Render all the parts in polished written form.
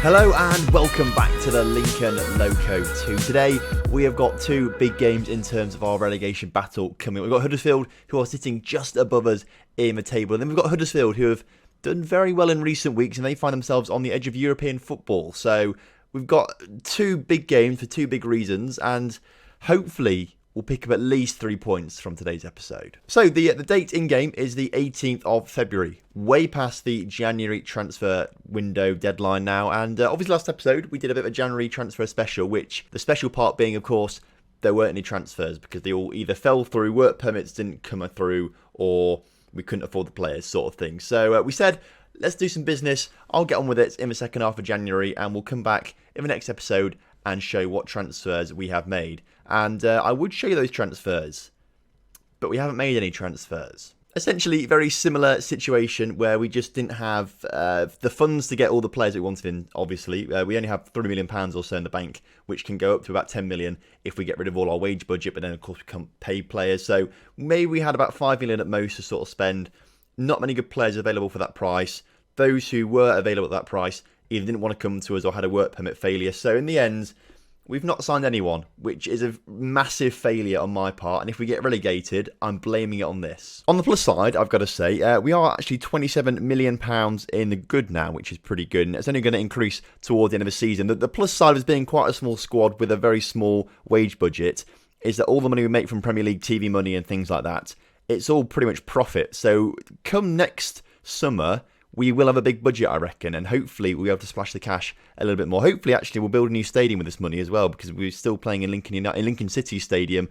Hello and welcome back to the Lincoln Loco 2. Today we have got two big games in terms of our relegation battle coming up. We've got Huddersfield, who are sitting just above us in the table, and then we've got Huddersfield, who have done very well in recent weeks and they find themselves on the edge of European football. So we've got two big games for two big reasons, and hopefully we'll pick up at least 3 points from today's episode. So the date in game is the 18th of February, way past the January transfer window deadline now. And obviously last episode we did a bit of a January transfer special, which the special part being, of course, there weren't any transfers because they all either fell through, work permits didn't come through, or we couldn't afford the players, sort of thing. So we said, let's do some business. I'll get on with it in the second half of January, and we'll come back in the next episode and show what transfers we have made. And I would show you those transfers, but we haven't made any transfers. Essentially, very similar situation where we just didn't have the funds to get all the players we wanted in, obviously. We only have £3 million or so in the bank, which can go up to about 10 million if we get rid of all our wage budget, but then, of course, we can't pay players. So maybe we had about 5 million at most to sort of spend. Not many good players available for that price. Those who were available at that price either didn't want to come to us or had a work permit failure. So in the end, we've not signed anyone, which is a massive failure on my part. And if we get relegated, I'm blaming it on this. On the plus side, I've got to say, we are actually £27 million in the good now, which is pretty good. And it's only going to increase towards the end of the season. The plus side of us being quite a small squad with a very small wage budget is that all the money we make from Premier League TV money and things like that, it's all pretty much profit. So come next summer, we will have a big budget, I reckon, and hopefully we'll be able to splash the cash a little bit more. Hopefully, actually, we'll build a new stadium with this money as well, because we're still playing in Lincoln City Stadium.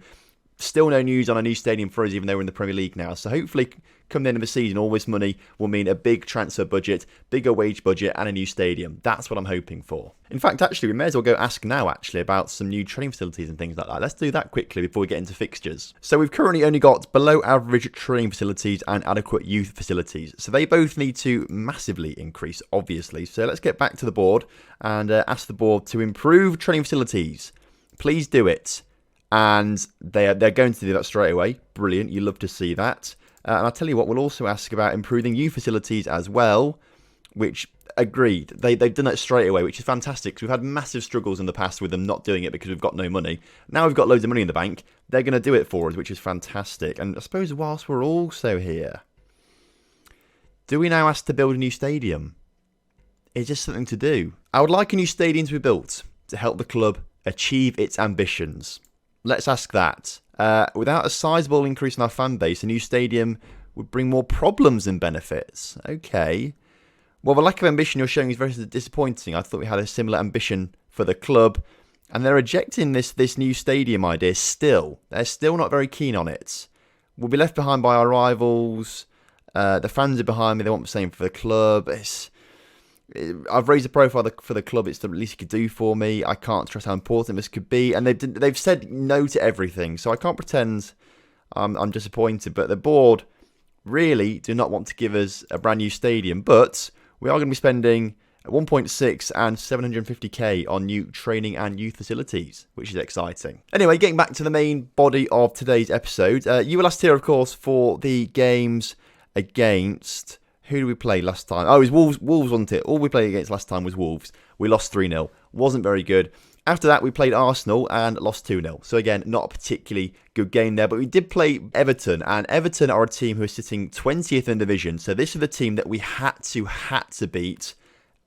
Still no news on a new stadium for us, even though we're in the Premier League now. So hopefully, come the end of the season, all this money will mean a big transfer budget, bigger wage budget, and a new stadium. That's what I'm hoping for. In fact, actually, we may as well go ask now, actually, about some new training facilities and things like that. Let's do that quickly before we get into fixtures. So we've currently only got below average training facilities and adequate youth facilities. So they both need to massively increase, obviously. So let's get back to the board and ask the board to improve training facilities. Please do it. And they're going to do that straight away. Brilliant. You love to see that. And I'll tell you what, we'll also ask about improving youth facilities as well, which, agreed. They've done that straight away, which is fantastic. Because we've had massive struggles in the past with them not doing it because we've got no money. Now we've got loads of money in the bank. They're going to do it for us, which is fantastic. And I suppose whilst we're also here, do we now ask to build a new stadium? Is this something to do? I would like a new stadium to be built to help the club achieve its ambitions. Let's ask that. Without a sizable increase in our fan base, a new stadium would bring more problems than benefits. Okay. Well, the lack of ambition you're showing is very disappointing. I thought we had a similar ambition for the club. And they're rejecting this new stadium idea still. They're still not very keen on it. We'll be left behind by our rivals. The fans are behind me. They want the same for the club. I've raised the profile for the club. It's the least you could do for me. I can't stress how important this could be. And they've said no to everything. So I can't pretend I'm disappointed. But the board really do not want to give us a brand new stadium. But we are going to be spending 1.6 and 750k on new training and youth facilities, which is exciting. Anyway, getting back to the main body of today's episode. You were last here, of course, for the games against... Who did we play last time? Oh, it was Wolves, wasn't it? All we played against last time was Wolves. We lost 3-0. Wasn't very good. After that, we played Arsenal and lost 2-0. So again, not a particularly good game there. But we did play Everton. And Everton are a team who are sitting 20th in division. So this is the team that we had to beat.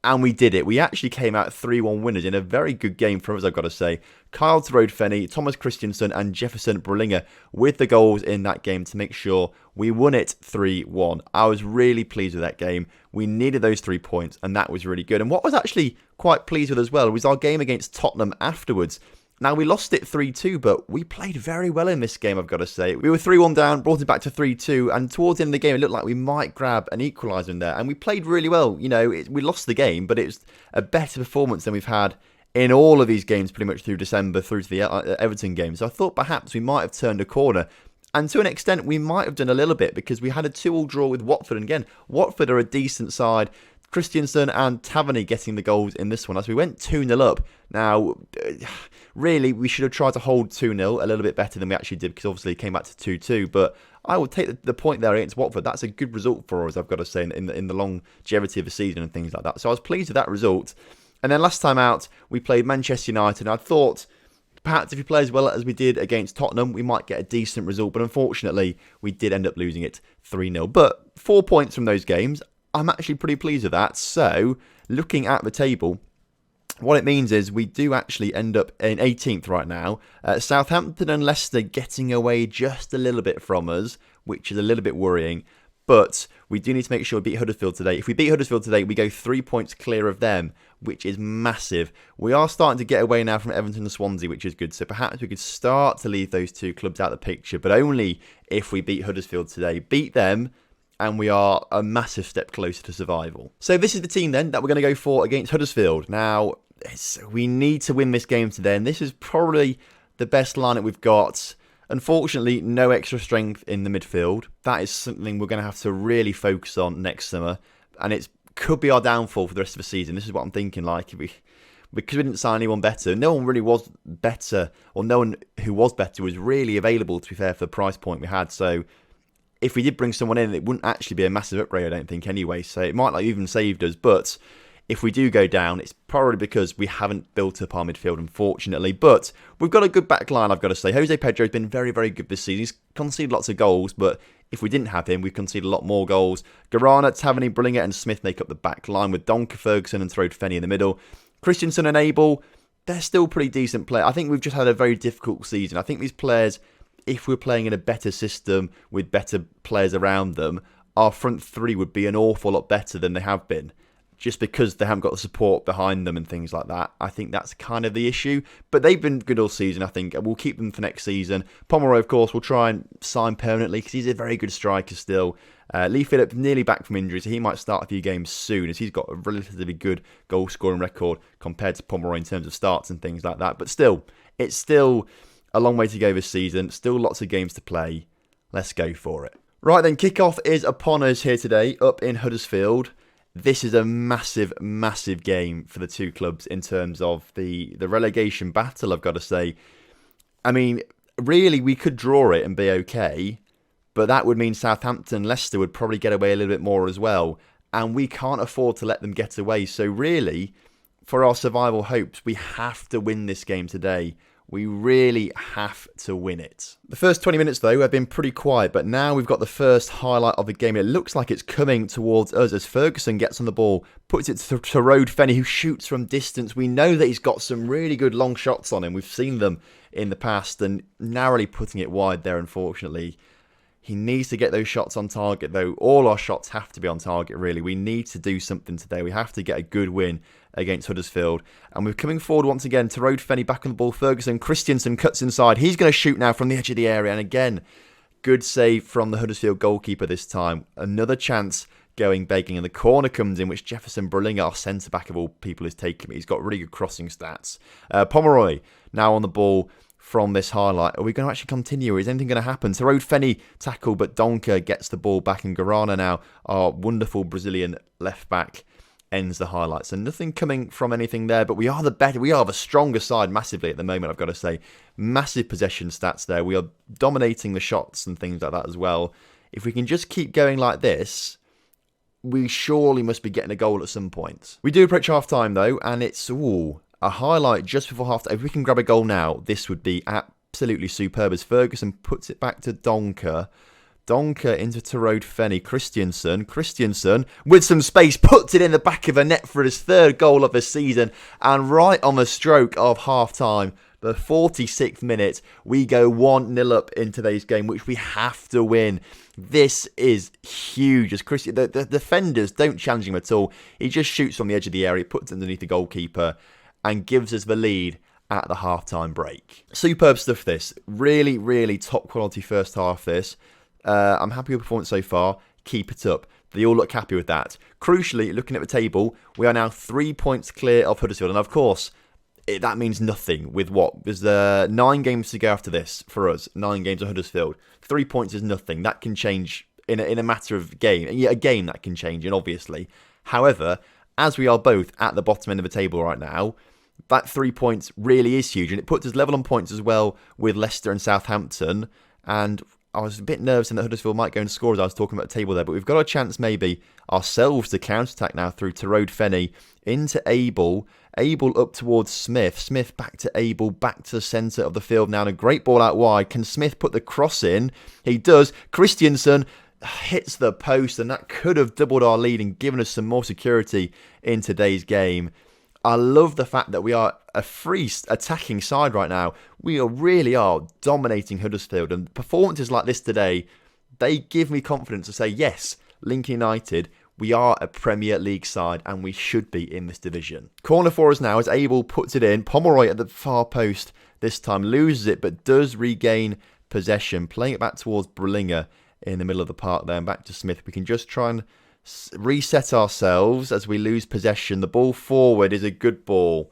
And we did it. We actually came out 3-1 winners in a very good game for us, I've got to say. Kyle Tyrode-Fenney, Thomas Christiansen and Jefferson Brullinger with the goals in that game to make sure we won it 3-1. I was really pleased with that game. We needed those 3 points and that was really good. And what I was actually quite pleased with as well was our game against Tottenham afterwards. Now, we lost it 3-2, but we played very well in this game, I've got to say. We were 3-1 down, brought it back to 3-2, and towards the end of the game, it looked like we might grab an equaliser in there. And we played really well. You know, we lost the game, but it was a better performance than we've had in all of these games pretty much through December, through to the Everton game. So I thought perhaps we might have turned a corner. And to an extent, we might have done a little bit because we had a 2-2 draw with Watford. And again, Watford are a decent side. Christiansen and Taverny getting the goals in this one as we went 2-0 up. Now, really, we should have tried to hold 2-0 a little bit better than we actually did because obviously it came back to 2-2. But I would take the point there against Watford. That's a good result for us, I've got to say, in the longevity of the season and things like that. So I was pleased with that result. And then last time out, we played Manchester United. And I thought, perhaps if we play as well as we did against Tottenham, we might get a decent result. But unfortunately, we did end up losing it 3-0. But 4 points from those games, I'm actually pretty pleased with that. So, looking at the table, what it means is we do actually end up in 18th right now. Southampton and Leicester getting away just a little bit from us, which is a little bit worrying. But we do need to make sure we beat Huddersfield today. If we beat Huddersfield today, we go 3 points clear of them, which is massive. We are starting to get away now from Everton and Swansea, which is good. So perhaps we could start to leave those two clubs out of the picture, but only if we beat Huddersfield today. Beat them, and we are a massive step closer to survival. So this is the team then that we're going to go for against Huddersfield. Now, we need to win this game today, and this is probably the best lineup we've got. Unfortunately, no extra strength in the midfield. That is something we're going to have to really focus on next summer, and it could be our downfall for the rest of the season. This is what I'm thinking. Because we didn't sign anyone better, no one really was better, or no one who was better was really available, to be fair, for the price point we had. So if we did bring someone in, it wouldn't actually be a massive upgrade, I don't think, anyway. So it might not even saved us, but if we do go down, it's probably because we haven't built up our midfield, unfortunately. But we've got a good back line, I've got to say. Jose Pedro's been very, very good this season. He's conceded lots of goals, but if we didn't have him, we'd concede a lot more goals. Garana, Taverny, Brillinger and Smith make up the back line with Donker, Ferguson and Throde Fenny in the middle. Christensen and Abel, they're still pretty decent players. I think we've just had a very difficult season. I think these players, if we're playing in a better system with better players around them, our front three would be an awful lot better than they have been. Just because they haven't got the support behind them and things like that. I think that's kind of the issue. But they've been good all season, I think. We'll keep them for next season. Pomeroy, of course, we'll try and sign permanently because he's a very good striker still. Lee Phillips nearly back from injury, so he might start a few games soon as he's got a relatively good goal-scoring record compared to Pomeroy in terms of starts and things like that. But still, it's still a long way to go this season. Still lots of games to play. Let's go for it. Right then, kickoff is upon us here today up in Huddersfield. This is a massive, massive game for the two clubs in terms of the relegation battle, I've got to say. I mean, really, we could draw it and be okay, but that would mean Southampton and Leicester would probably get away a little bit more as well, and we can't afford to let them get away. So really, for our survival hopes, we have to win this game today. We really have to win it. The first 20 minutes, though, have been pretty quiet, but now we've got the first highlight of the game. It looks like it's coming towards us as Ferguson gets on the ball, puts it to Tyrone Fenny, who shoots from distance. We know that he's got some really good long shots on him. We've seen them in the past, and narrowly putting it wide there, unfortunately. He needs to get those shots on target, though. All our shots have to be on target, really. We need to do something today. We have to get a good win against Huddersfield. And we're coming forward once again. Tyrone Fenny back on the ball. Ferguson, Christensen cuts inside. He's going to shoot now from the edge of the area. And again, good save from the Huddersfield goalkeeper this time. Another chance going begging. And the corner comes in, which Jefferson Brillinger, our centre-back of all people, is taking. He's got really good crossing stats. Pomeroy now on the ball from this highlight. Are we going to actually continue, or is anything going to happen? Tyrone Fenny tackle, but Donker gets the ball back, and Garana now, our wonderful Brazilian left-back, ends the highlight. So nothing coming from anything there, but we are the stronger side massively at the moment, I've got to say. Massive possession stats there. We are dominating the shots and things like that as well. If we can just keep going like this, we surely must be getting a goal at some point. We do approach half-time, though, and it's a highlight just before half-time. If we can grab a goal now, this would be absolutely superb as Ferguson puts it back to Donker. Donker into Tyrone Fenny. Christensen with some space puts it in the back of the net for his third goal of the season. And right on the stroke of half-time, the 46th minute, we go 1-0 up in today's game, which we have to win. This is huge. As the defenders don't challenge him at all. He just shoots from the edge of the area, puts it underneath the goalkeeper, and gives us the lead at the half-time break. Superb stuff, this. Really, really top-quality first half, this. I'm happy with the performance so far. Keep it up. They all look happy with that. Crucially, looking at the table, we are now 3 points clear of Huddersfield. And of course, that means nothing with what? There's 9 games to go after this for us. 9 games of Huddersfield. 3 points is nothing. That can change in a matter of game. And yet a game that can change, and obviously. However, as we are both at the bottom end of the table right now, that 3 points really is huge, and it puts us level on points as well with Leicester and Southampton. And I was a bit nervous in that Huddersfield might go and score as I was talking about the table there, but we've got a chance maybe ourselves to counter-attack now through Tyrone Fenney into Abel. Abel up towards Smith. Smith back to Abel, back to the centre of the field now, and a great ball out wide. Can Smith put the cross in? He does. Christiansen hits the post, and that could have doubled our lead and given us some more security in today's game. I love the fact that we are a free attacking side right now. We really are dominating Huddersfield, and performances like this today, they give me confidence to say, yes, Lincoln United, we are a Premier League side and we should be in this division. Corner for us now as Abel puts it in. Pomeroy at the far post this time, loses it but does regain possession, playing it back towards Brullinger in the middle of the park there, and back to Smith. We can just try and reset ourselves as we lose possession. The ball forward is a good ball,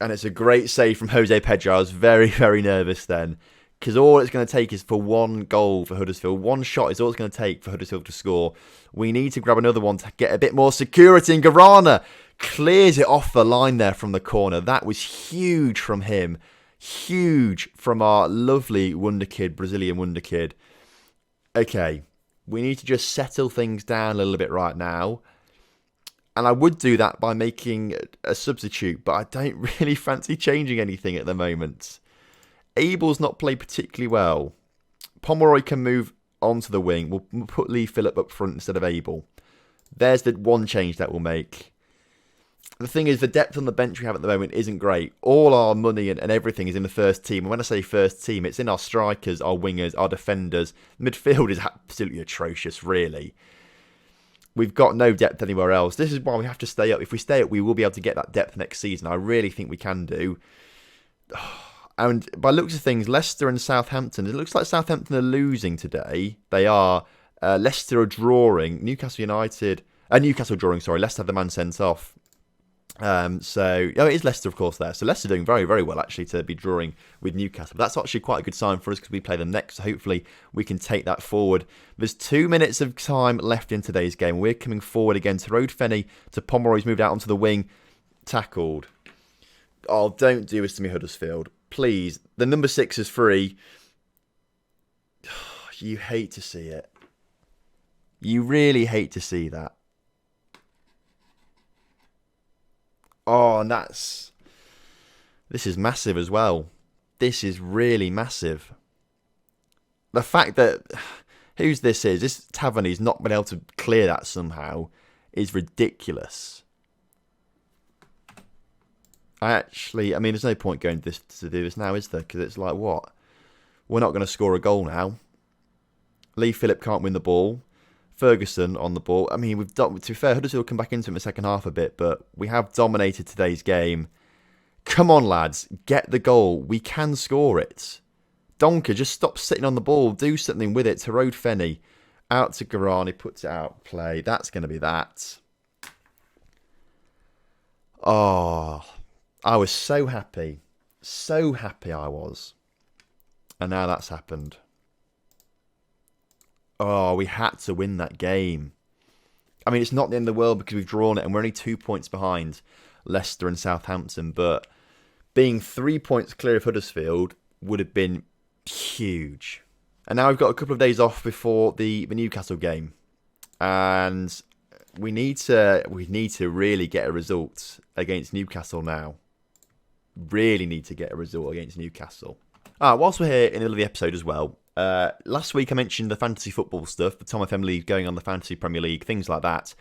and it's a great save from Jose Pedro. I was very, very nervous then, because all it's going to take is for one goal for Huddersfield. One shot is all it's going to take for Huddersfield to score. We need to grab another one to get a bit more security, and Garana clears it off the line there from the corner. That was huge from him. Huge from our lovely wonder kid, Brazilian wonder kid. Okay, we need to just settle things down a little bit right now. And I would do that by making a substitute, but I don't really fancy changing anything at the moment. Abel's not played particularly well. Pomeroy can move onto the wing. We'll put Lee Phillip up front instead of Abel. There's the one change that we'll make. The thing is, the depth on the bench we have at the moment isn't great. All our money and everything is in the first team. And when I say first team, it's in our strikers, our wingers, our defenders. Midfield is absolutely atrocious, really. We've got no depth anywhere else. This is why we have to stay up. If we stay up, we will be able to get that depth next season. I really think we can do. And by looks of things, Leicester and Southampton, it looks like Southampton are losing today. They are. Leicester are drawing. Newcastle drawing, sorry. Leicester have the man sent off. It is Leicester, of course, there. So Leicester doing very, very well, actually, to be drawing with Newcastle. But that's actually quite a good sign for us because we play them next. So hopefully we can take that forward. There's 2 minutes of time left in today's game. We're coming forward again to Road Fenney, to Pomeroy's moved out onto the wing. Tackled. Oh, don't do this to me, Huddersfield. Please. The number 6 is free. You hate to see it. You really hate to see that. Oh, and this is massive as well. This is really massive. The fact that, this Taverny's not been able to clear that somehow is ridiculous. There's no point going to do this now, is there? Because it's like, what? We're not going to score a goal now. Lee Phillip can't win the ball. Ferguson on the ball. To be fair, Huddersfield will come back into it in the second half a bit, but we have dominated today's game. Come on, lads. Get the goal. We can score it. Donker, just stop sitting on the ball. Do something with it. Tyrone Fenney. Out to Garani. Puts it out. Play. That's going to be that. Oh, I was so happy. So happy I was. And now that's happened. Oh, we had to win that game. It's not the end of the world because we've drawn it and we're only 2 points behind Leicester and Southampton. But being 3 points clear of Huddersfield would have been huge. And now we've got a couple of days off before the Newcastle game. And we need to really get a result against Newcastle now. Really need to get a result against Newcastle. Whilst we're here in the middle of the episode as well, last week I mentioned the fantasy football stuff, the TomFM League going on the Fantasy Premier League, things like that.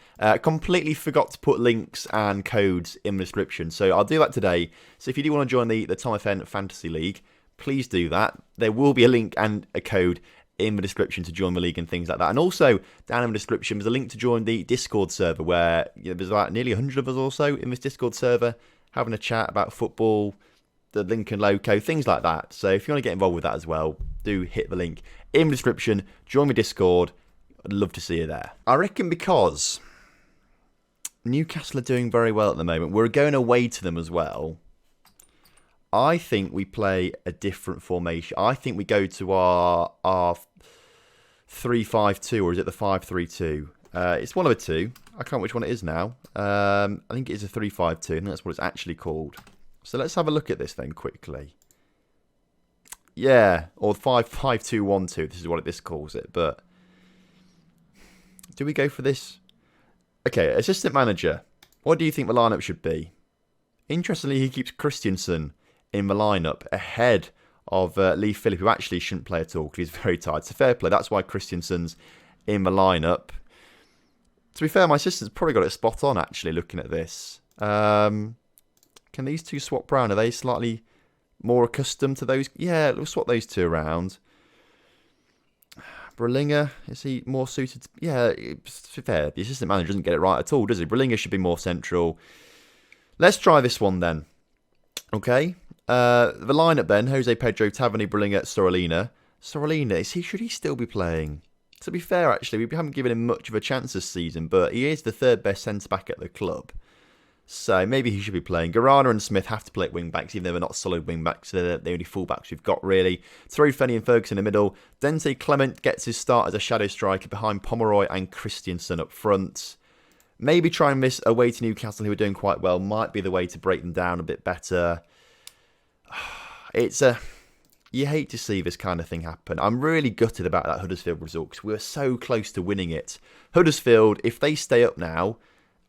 Completely forgot to put links and codes in the description, so I'll do that today. So if you do want to join the TomFM Fantasy League, please do that. There will be a link and a code in the description to join the league and things like that. And also, down in the description, there's a link to join the Discord server where there's about nearly 100 of us or so in this Discord server having a chat about football, the Lincoln Loco, things like that. So if you want to get involved with that as well, do hit the link in the description. Join my Discord. I'd love to see you there. I reckon because Newcastle are doing very well at the moment, we're going away to them as well. I think we play a different formation. I think we go to our 3-5-2, or is it the 5-3-2? It's one of the two. I can't remember which one it is now. I think it is a 3-5-2. I think that's what it's actually called. So let's have a look at this then quickly. Yeah, or 5-5-2-1-2. This is what this calls it. But do we go for this? Okay, assistant manager. What do you think the lineup should be? Interestingly, he keeps Christensen in the lineup ahead of Lee Phillip, who actually shouldn't play at all because he's very tired. So fair play. That's why Christensen's in the lineup. To be fair, my assistant's probably got it spot on, actually, looking at this. Can these two swap round? Are they slightly more accustomed to those? Yeah, we'll swap those two around. Bralinger, is he more suited? Yeah, to be fair, the assistant manager doesn't get it right at all, does he? Bralinger should be more central. Let's try this one then. Okay. The lineup then, Jose Pedro, Taverny, Bralinger, Sorolina. Sorolina, should he still be playing? To be fair, actually, we haven't given him much of a chance this season, but he is the third best centre-back at the club. So maybe he should be playing. Garana and Smith have to play at wing-backs, even though they're not solid wing-backs. They're the only full-backs we've got, really. Throw Fenny and Ferguson in the middle. Dente Clement gets his start as a shadow striker behind Pomeroy and Christensen up front. Maybe try and miss away to Newcastle, who are doing quite well. Might be the way to break them down a bit better. You hate to see this kind of thing happen. I'm really gutted about that Huddersfield result because we were so close to winning it. Huddersfield, if they stay up now,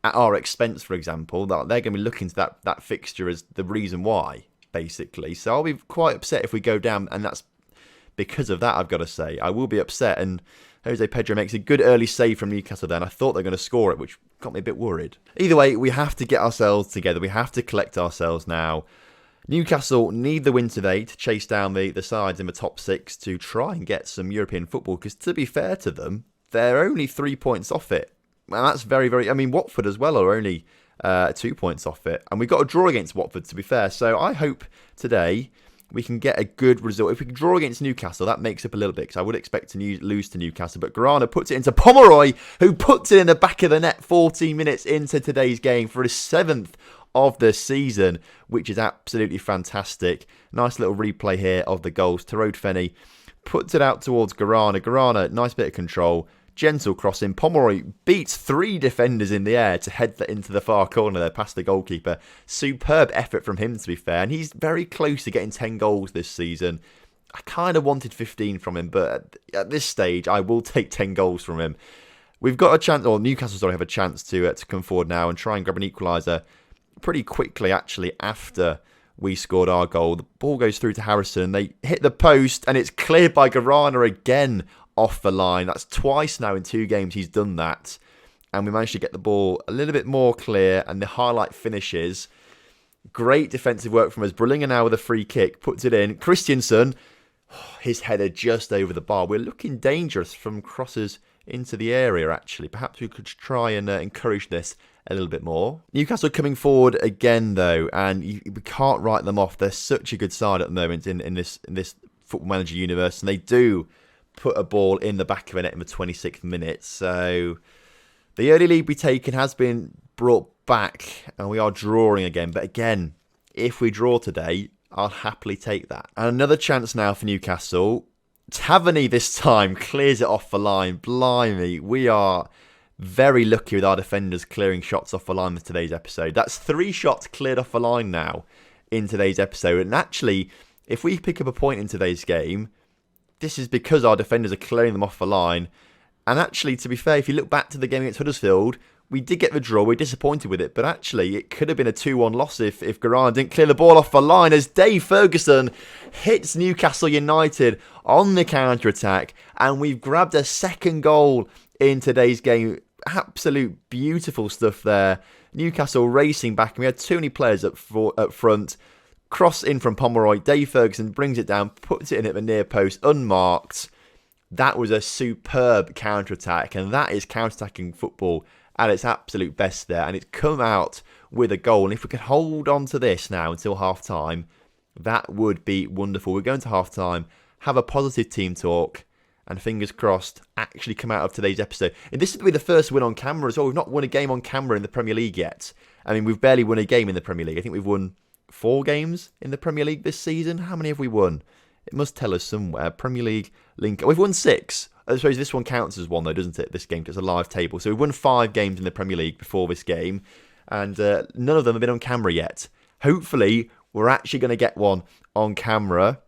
at our expense, for example, they're going to be looking to that fixture as the reason why, basically. So I'll be quite upset if we go down, and that's because of that, I've got to say. I will be upset, and Jose Pedro makes a good early save from Newcastle then. I thought they were going to score it, which got me a bit worried. Either way, we have to get ourselves together. We have to collect ourselves now. Newcastle need the win today to chase down the sides in the top 6 to try and get some European football, because to be fair to them, they're only 3 points off it. And that's very, very... I mean, Watford as well are only 2 points off it. And we got a draw against Watford, to be fair. So I hope today we can get a good result. If we can draw against Newcastle, that makes up a little bit, because I would expect to lose to Newcastle. But Garana puts it into Pomeroy, who puts it in the back of the net 14 minutes into today's game for his 7th of the season, which is absolutely fantastic. Nice little replay here of the goals. Tyrone Fenny puts it out towards Garana. Garana, nice bit of control. Gentle crossing. Pomeroy beats 3 defenders in the air to head that into the far corner there past the goalkeeper. Superb effort from him, to be fair. And he's very close to getting 10 goals this season. I kind of wanted 15 from him, but at this stage, I will take 10 goals from him. We've got a chance, or Newcastle have a chance to come forward now and try and grab an equaliser pretty quickly, actually, after we scored our goal. The ball goes through to Harrison. They hit the post, and it's cleared by Garana again off the line. That's twice now in 2 games he's done that. And we managed to get the ball a little bit more clear, and the highlight finishes. Great defensive work from us. Bralinger now with a free kick, puts it in. Christensen, his header just over the bar. We're looking dangerous from crosses into the area, actually. Perhaps we could try and encourage this a little bit more. Newcastle coming forward again, though, and we can't write them off. They're such a good side at the moment in this Football Manager universe, and they do put a ball in the back of a net in the 26th minute. So the early lead we taken has been brought back, and we are drawing again. But again, if we draw today, I'll happily take that. And another chance now for Newcastle. Taverny this time clears it off the line. Blimey, we are very lucky with our defenders clearing shots off the line for today's episode. That's 3 shots cleared off the line now in today's episode. And actually, if we pick up a point in today's game, this is because our defenders are clearing them off the line. And actually, to be fair, if you look back to the game against Huddersfield, we did get the draw. We're disappointed with it. But actually, it could have been a 2-1 loss if Garana didn't clear the ball off the line, as Dave Ferguson hits Newcastle United on the counter-attack. And we've grabbed a second goal in today's game. Absolute beautiful stuff there. Newcastle racing back. And we had too many players up front. Cross in from Pomeroy. Dave Ferguson brings it down, puts it in at the near post, unmarked. That was a superb counter-attack. And that is counter-attacking football at its absolute best there. And it's come out with a goal. And if we could hold on to this now until half-time, that would be wonderful. We're going to half-time, have a positive team talk, and fingers crossed, actually come out of today's episode. And this would be the first win on camera as well. We've not won a game on camera in the Premier League yet. I mean, we've barely won a game in the Premier League. I think we've won 4 games in the Premier League this season. How many have we won? It must tell us somewhere. Premier League, Lincoln. We've won 6. I suppose this one counts as one, though, doesn't it? This game, because it's a live table. So we've won 5 games in the Premier League before this game. And none of them have been on camera yet. Hopefully, we're actually going to get one on camera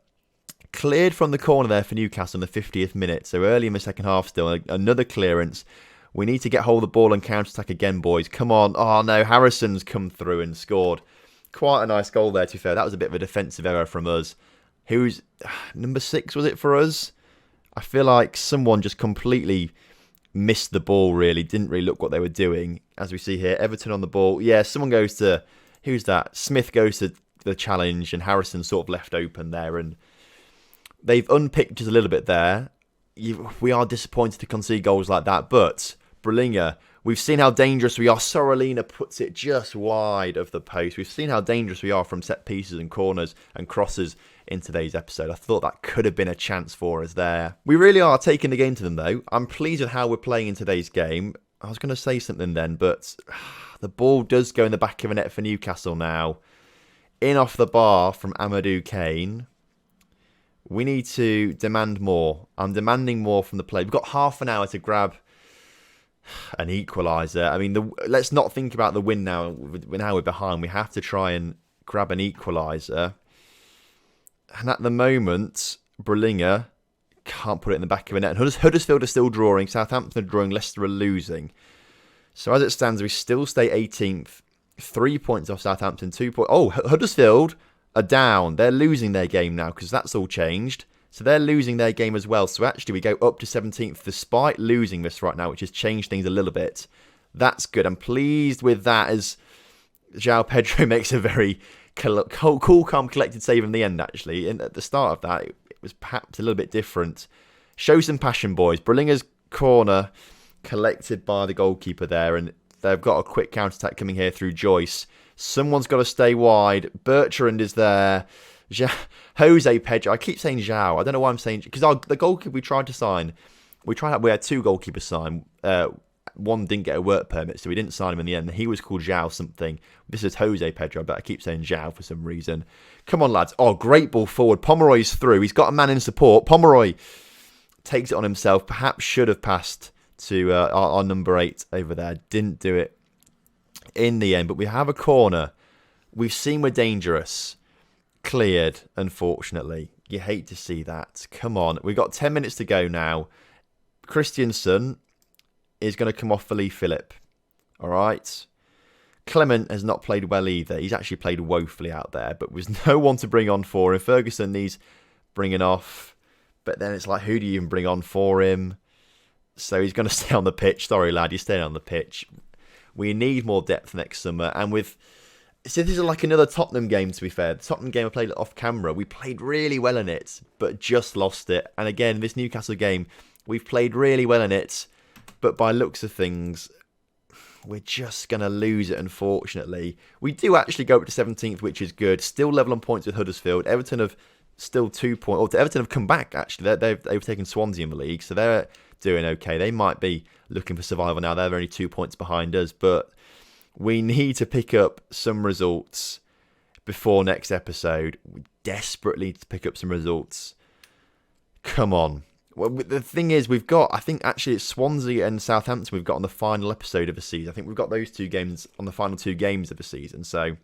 cleared from the corner there for Newcastle in the 50th minute. So early in the second half still. Another clearance. We need to get hold of the ball and counter-attack again, boys. Come on. Oh, no. Harrison's come through and scored. Quite a nice goal there, to be fair. That was a bit of a defensive error from us. Who's number 6, was it for us? I feel like someone just completely missed the ball, really. Didn't really look what they were doing. As we see here, Everton on the ball. Yeah, someone goes to... Who's that? Smith goes to the challenge and Harrison sort of left open there. And they've unpicked us a little bit there. We are disappointed to concede goals like that. But Brilinger, we've seen how dangerous we are. Sorolina puts it just wide of the post. We've seen how dangerous we are from set pieces and corners and crosses in today's episode. I thought that could have been a chance for us there. We really are taking the game to them, though. I'm pleased with how we're playing in today's game. I was going to say something then, but the ball does go in the back of the net for Newcastle now. In off the bar from Amadou Kane. We need to demand more. I'm demanding more from the play. We've got half an hour to grab an equaliser. I mean, let's not think about the win now. Now we're behind. We have to try and grab an equaliser. And at the moment, Brilinger can't put it in the back of the net. And Huddersfield are still drawing. Southampton are drawing. Leicester are losing. So as it stands, we still stay 18th. 3 points off Southampton. 2 points. Oh, Huddersfield are down. They're losing their game now because that's all changed. So they're losing their game as well. So actually we go up to 17th despite losing this right now, which has changed things a little bit. That's good. I'm pleased with that as João Pedro makes a very cool, calm, collected save in the end, actually. And at the start of that, it was perhaps a little bit different. Show some passion, boys. Brilinger's corner collected by the goalkeeper there. And they've got a quick counter-attack coming here through Joyce. Someone's got to stay wide. Bertrand is there. Jose Pedro. I keep saying João. I don't know why I'm saying... Because the goalkeeper we tried to sign... We had 2 goalkeepers sign. One didn't get a work permit, so we didn't sign him in the end. He was called João something. This is Jose Pedro, but I keep saying João for some reason. Come on, lads. Oh, great ball forward. Pomeroy's through. He's got a man in support. Pomeroy takes it on himself. Perhaps should have passed to our number 8 over there. Didn't do it in the end, but we have a corner. We've seen we're dangerous. Cleared, unfortunately. You hate to see that. Come on. We've got 10 minutes to go now. Christiansen is going to come off for Lee Phillip. All right. Clement has not played well either. He's actually played woefully out there, but there's no one to bring on for him. Ferguson needs bringing off, but then it's like, who do you even bring on for him? So he's going to stay on the pitch. Sorry, lad, you're staying on the pitch. We need more depth next summer. And so this is like another Tottenham game, to be fair. The Tottenham game I played off camera. We played really well in it, but just lost it. And again, this Newcastle game, we've played really well in it, but by looks of things, we're just going to lose it, unfortunately. We do actually go up to 17th, which is good. Still level on points with Huddersfield. Everton have still 2 points. Or Everton have come back, actually. They've taken Swansea in the league, so they're doing okay. They might be looking for survival now. They're only 2 points behind us, but we need to pick up some results before next episode. We desperately need to pick up some results. Come on. Well, the thing is, we've got, I think actually it's Swansea and Southampton we've got on the final episode of the season. I think we've got those 2 games on the final 2 games of the season. So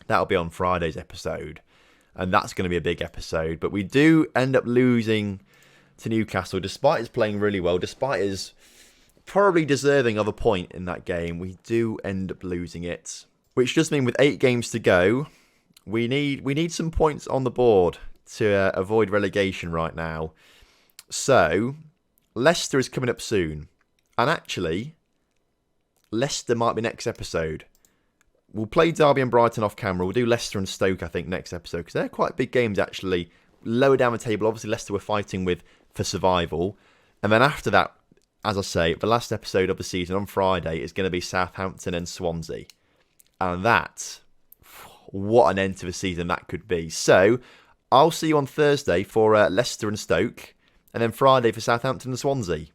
that'll be on Friday's episode. And that's going to be a big episode. But we do end up losing to Newcastle, despite us playing really well, despite us probably deserving of a point in that game. We do end up losing it. Which does mean with 8 games to go, we need some points on the board to avoid relegation right now. So, Leicester is coming up soon. And actually, Leicester might be next episode. We'll play Derby and Brighton off camera. We'll do Leicester and Stoke, I think, next episode. Because they're quite big games, actually. Lower down the table, obviously, Leicester were fighting for survival. And then after that, as I say, the last episode of the season on Friday is going to be Southampton and Swansea. And that, what an end to the season that could be. So, I'll see you on Thursday for Leicester and Stoke. And then Friday for Southampton and Swansea.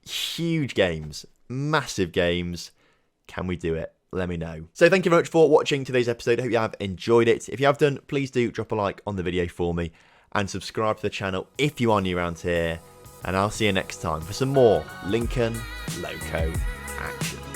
Huge games. Massive games. Can we do it? Let me know. So thank you very much for watching today's episode. I hope you have enjoyed it. If you have done, please do drop a like on the video for me. And subscribe to the channel if you are new around here. And I'll see you next time for some more Lincoln Loco action.